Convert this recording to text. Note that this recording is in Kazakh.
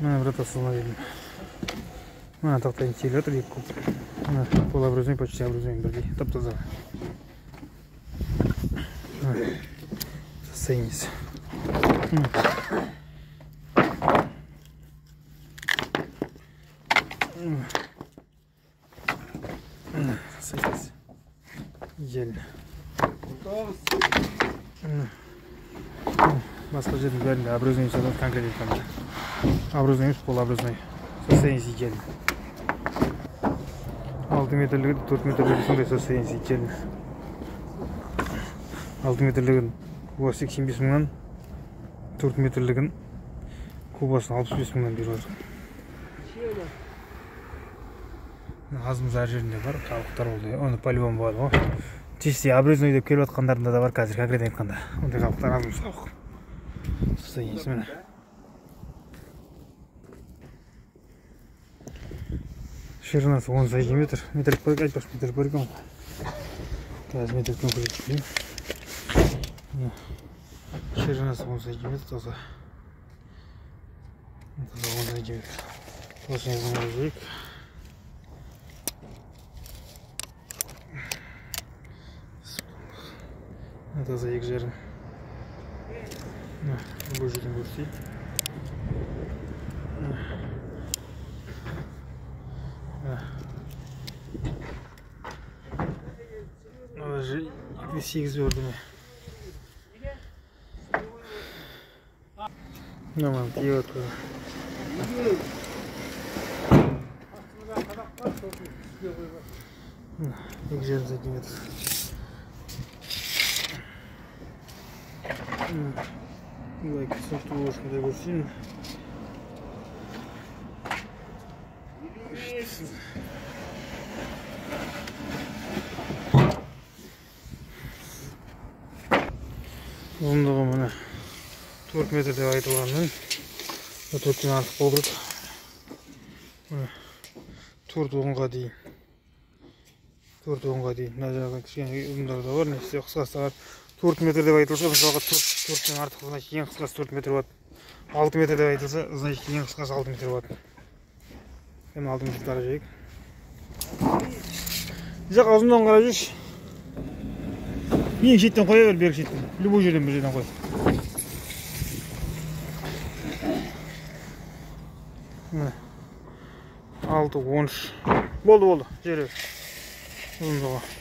Мына брат остановили. Мына тақтайын келіп жатыр екі куб. Мына пол образуем, почти образуем бірдей. Тап-таза. Состояние. Состояние. Идеально. Басқа жердің бәрінде образуем садат конкретно там. Образуем полуобразной. Состояние идеально. 6 метрлігі, 4 метрлігі сондай состояние идеально. 6 метрлігін куба 85 мыңнан, 4 метрлігін кубасын 65 мыңнан беріп отыр. Азымыз әр жерінде бар, қабықтар болды. Оны по-любому болады ғой. Чисти обрезной деп келіп жатқандарында да бар қазір конкретно айтқанда. Ондай қабықтар азымыз қабық. Состояние міне. Ширинасы 10 сантиметр. Метр көрік, айтпаш метр көрік он. Қазір метр көрік жүзейм. Ширинасы 10 сантиметр таза. 10 сантиметр. Осыны жүзейік. Таза екі жарым. Бұл жерден көрсейік. Даже 8 берді ме? Нормально, тиет қой. Екі жарым сантиметр. Бұлай кісінті ошқында көрсейін. Ұзындығы мұны 4 метр деп айтылғанмен 4-тен артық болу керек. 4 оңға дейін. 4 оңға дейін. Мына жағынан кішкене ұзындығы да бар, несі қысқасы бар. 4 метр деп айтылса, мысалға 4-тен артық, значит, ең қысқасы 4 метр болады. 6 метр деп айтылса, значит, ең қысқасы 6 метр болады. Мен 6 метр тара жайық. Жаққа ұзындығын қарап жүрші. Ең шеттен қоя бер, берік шеттен. Любой жерден бір жерден қой. Міне. 6, 13. Болды, жері. Ұзындығы.